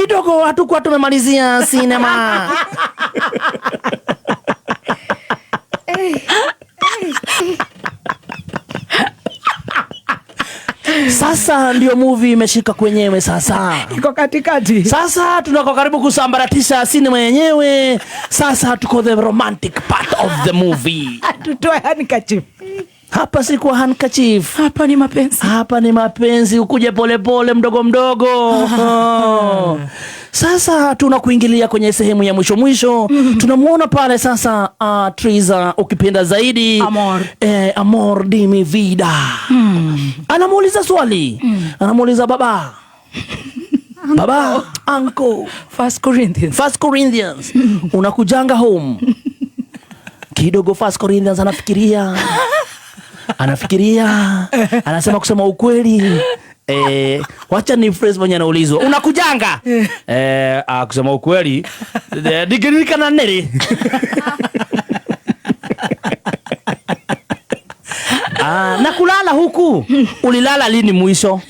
kidogo hatukuwa tumemalizia sinema. Sasa ndio movie imeshika kwenyewe sasa. Iko katikati. Sasa tunako karibu kusambaratisha sinema yenyewe. Sasa tuko the romantic part of the movie. Tutoe handkerchief. Hapa si kwa handkerchief. Hapa ni mapenzi. Hapa ni mapenzi, ukuje pole pole mdogo mdogo. Sasa tunakuingilia kwenye sehemu ya mwisho. Tunamuona pale sasa Triza ukipenda zaidi Amor de mi vida. Anamuuliza swali. Anamuuliza baba. Baba, uncle. First Corinthians. Unakujanga home. Kidogo First Corinthians anafikiria. Anasema kusema ukweli. Wacha ni phrase mwenye anaulizwa. Unakujanga? Kusema ukweli. Digirika na neri. Na kulala huku. Ulilala lini mwisho?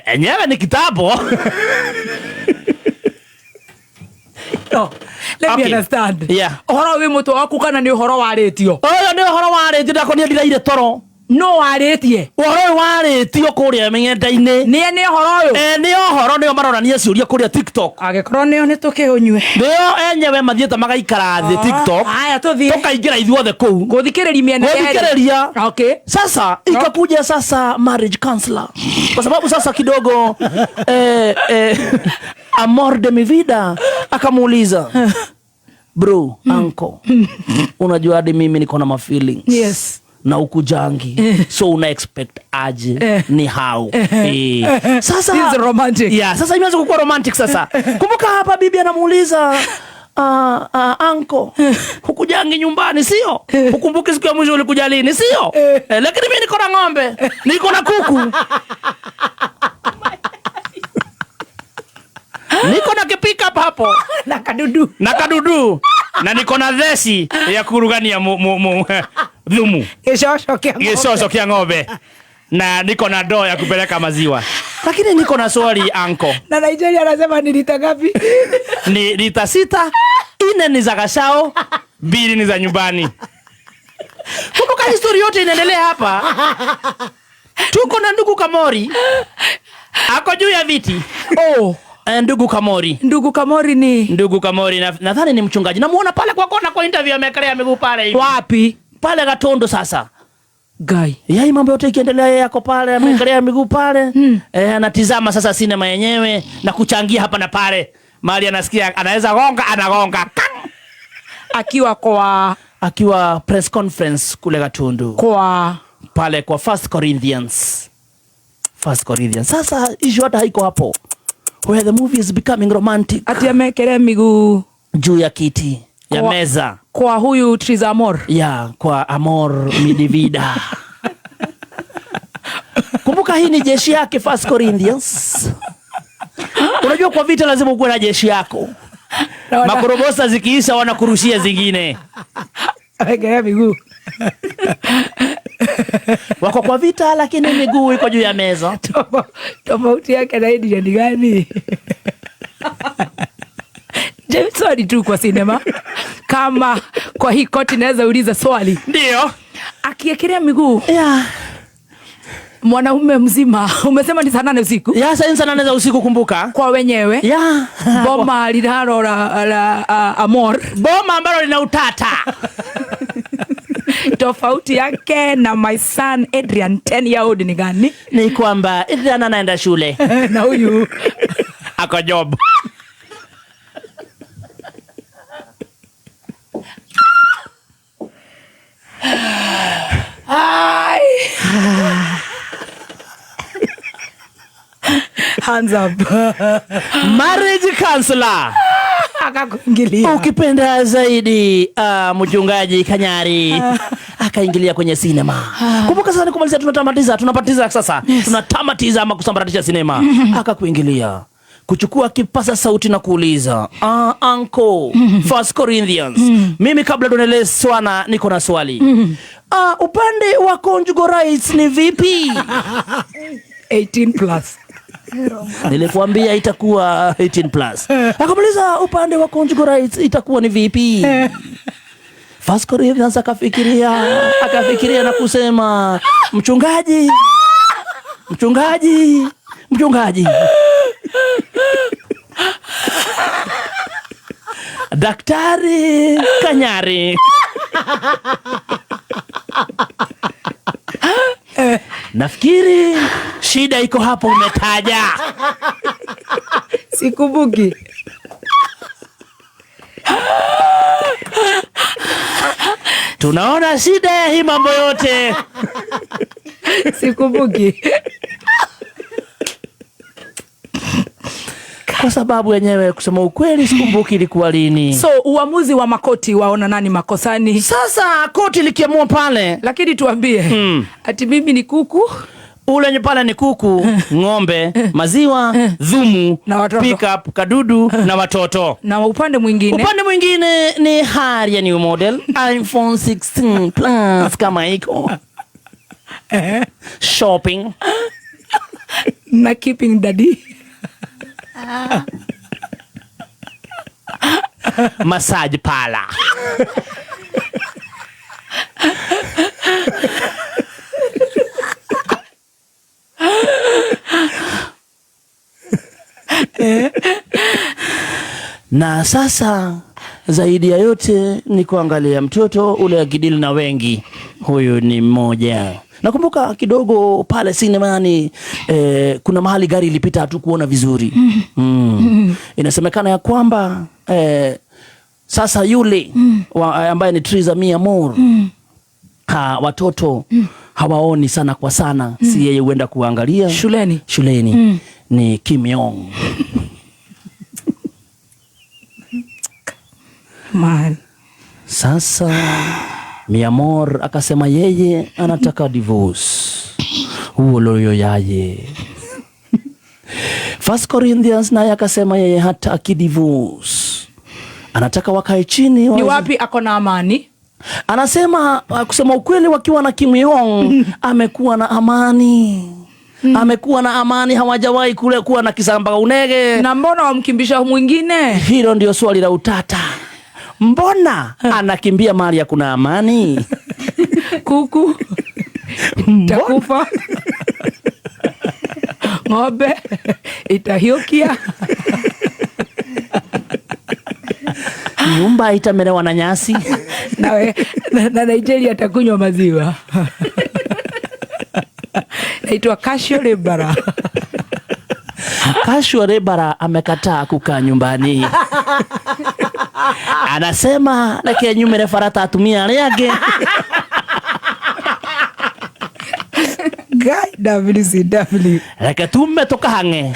Enyewe ni kitabu. Let me understand. Yeah. Ohoro wi mutu waku kana ni ohoro waretio? Oyo ni ohoro waretio ndakonia ndiraire toro. No waretie. Ohoro waretio kuria mengenda-ini. Ni ohoro yo. Ni ohoro ni maronania ciuria kuria TikTok. Agekoro ni tukiunywe. Ndio enyewe mathiete magaikara thi TikTok. Haya tuthie. Tukaingira ithuothe kuu. Guthikiriria miena yeri. Guthikiriria. Okay. Sasa ikakuja sasa marriage counselor. Kwa sababu sasa kidogo Amor de mi vida akamuuliza, bro, uncle, unajua hadi mimi niko na feelings. Yes. Na ukujangi. So una expect aje ni how. Sasa this is romantic. Yeah, sasa imeanza kuwa romantic sasa. Kumbuka hapa bibi anamuuliza uncle, hukujangi nyumbani sio? Ukumbuke siku ya mwisho ulikuja lini sio? Lakini mimi niko na ng'ombe, niko na kuku. Niko na kipika hapo na kadudu na niko na dhesi ya kurugania dhumu Gishosho kia ng'ombe na niko na ndoo ya kupeleka maziwa. Lakini niko na swali uncle. Na Nigeria anasema ni lita ngapi? Ni lita 6, 4 ni za kashao, 2 ni za nyumbani. Kumbuka historia yote inaendelea hapa. Tuko na ndugu Kamori ako juu ya viti. Ndugu Kamori nadhani ni mchungaji. Namuona pale kwa kona kwa interview amekelea miguu pale hivi. Wapi? Pale Gatondo sasa. Guy. Yeye mambo yote ikiendelea yeye yako pale amekelea miguu pale. Anatizama sasa sinema yenyewe na kuchangia hapa na pale. Mali anasikia anaweza gonga anagonga. Akiwa press conference kule Gatundu. Pale kwa First Corinthians. Sasa issue hata haiko hapo. Where the movie is becoming romantic. Ati amekelea miguu juu ya kiti ya meza. Kwa huyu Triza Amor. Yeah, kwa Amor mi vida. Kumbuka hii ni jeshi yake First Corinthians. Unajua kwa vita lazima uwe na jeshi yako. Makorobosa zikiisha wanakurushia zingine. Amekelea miguu. Wako kwa vita lakini miguu iko juu ya meza. Tofauti yake na hii ni gani? Swali tu kwa sinema. Kama kwa hii koti naweza uliza swali. Ndio. Akiekelea miguu. Yeah. Mwanaume mzima. Umesema ni saa 8 usiku? Yeah, saa 8 za usiku kumbuka. Kwa wenyewe. Yeah. Boma linalo la Amor. Boma ambalo lina utata. Tofauti yake na my son Adrian 10 year old ni gani? Ni kwamba Adrian anaenda shule. Na huyu ako job. Hands up. Marriage counselor. Akakuingilia. Ukipenda zaidi mchungaji Kanyari akaingilia kwenye sinema. Kumbuka sasa nikumalizia tunapatiza sasa. Tunatamatiza ama kusambaratisha sinema. Akakuingilia. Kuchukua kipasa sauti na kuuliza, uncle, First Corinthians. Mimi kabla tuendelee swana niko na swali. Upande wa conjugal rights ni vipi? 18+. Nilikuambia itakuwa 18 plus. Akamuliza upande wa conjugal rights itakuwa ni vipi? First Corinthians akafikiria na kusema mchungaji. Daktari Kanyari. Nafikiri shida iko hapo umetaja. Sikumbuki. Tunaona shida ya hii mambo yote. Sikumbuki. Kwa sababu wenyewe kusema ukweli sikumbuki ilikuwa lini. So uamuzi wa makoti waona nani makosani? Sasa koti likiamua pale. Lakini tuambie, ati mimi ni kuku, ule nye pale ni kuku, ng'ombe, maziwa, dhumu, na watoto. Pick up, kadudu na watoto. Na upande mwingine ni Harrier new model iPhone 16 Plus kama iko. Shopping na keeping daddy. Massage pala. Na sasa zaidi ya yote ni kuangalia mtoto ule akidili na wengi. Huyu ni mmoja. Nakumbuka kidogo pale sinemani kuna mahali gari ilipita hatu kuona vizuri. Inasemekana ya kwamba sasa yule ambaye ni Triza Mia Moore watoto hawaoni sana kwa sana. Si yeye huenda kuangalia shuleni. Ni Kim Yong. Man. Sasa Mia Moore akasema yeye anataka divorce. Huo loyo yaye. First Corinthians naye akasema yeye hataki divorce. Anataka wakae chini. Ni wapi ako na amani? Anasema kusema ukweli wakiwa na Kim Yong amekuwa na amani. Amekuwa na amani, hawajawahi kule kuwa na kisamba unege. Na mbona wamkimbisha mwingine? Hilo ndio swali la utata. Mbona anakimbia mahali ya kuna amani? Kuku itakufa, ng'ombe itahiukia, nyumba itamelewa na nyasi, na Nigeria atakunywa maziwa. Naitwa Kasho Lebara. Kasho Lebara amekataa kukaa nyumbani. Anasema leke nyumere farata atumia leage. WCW. Leke tumetoka hange.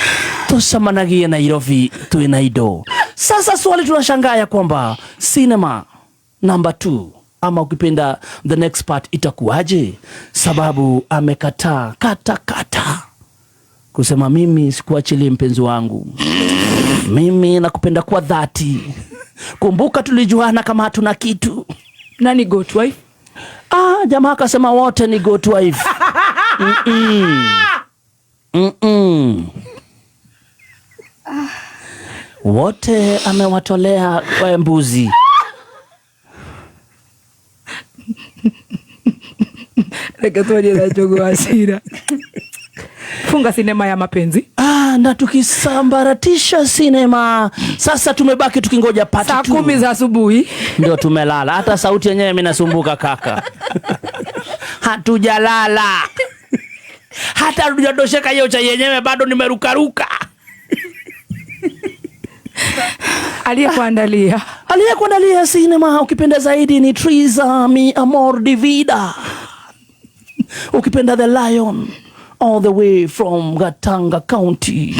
Tusamanagie Nairobi tuina ido. Sasa swali tunashangaa ya kwamba cinema number 2 ama ukipenda the next part itakuwaje? Sababu amekataa kata kusema mimi sikuachilie mpenzi wangu. Mimi nakupenda kwa dhati. Kumbuka tulijuana kama hatuna kitu. Nani goat wife? Jamaa akasema wote ni goat wife. Wote amewatolea mbuzi. Lekatoje na jogo asira. Funga sinema ya mapenzi. Na tukisambaratisha sinema. Sasa tumebaki tukingoja part 2. Saa 10 za asubuhi ndio tumelala. Hata sauti yenyewe mimi nasumbuka kaka. Hatujalala. Hata hatujadosheka hiyo cha yenyewe bado nimerukaruka. Aliyekuandalia sinema ukipenda zaidi ni Triza Mia Moore Divida. Ukipenda The Lion all the way from Gatanga County.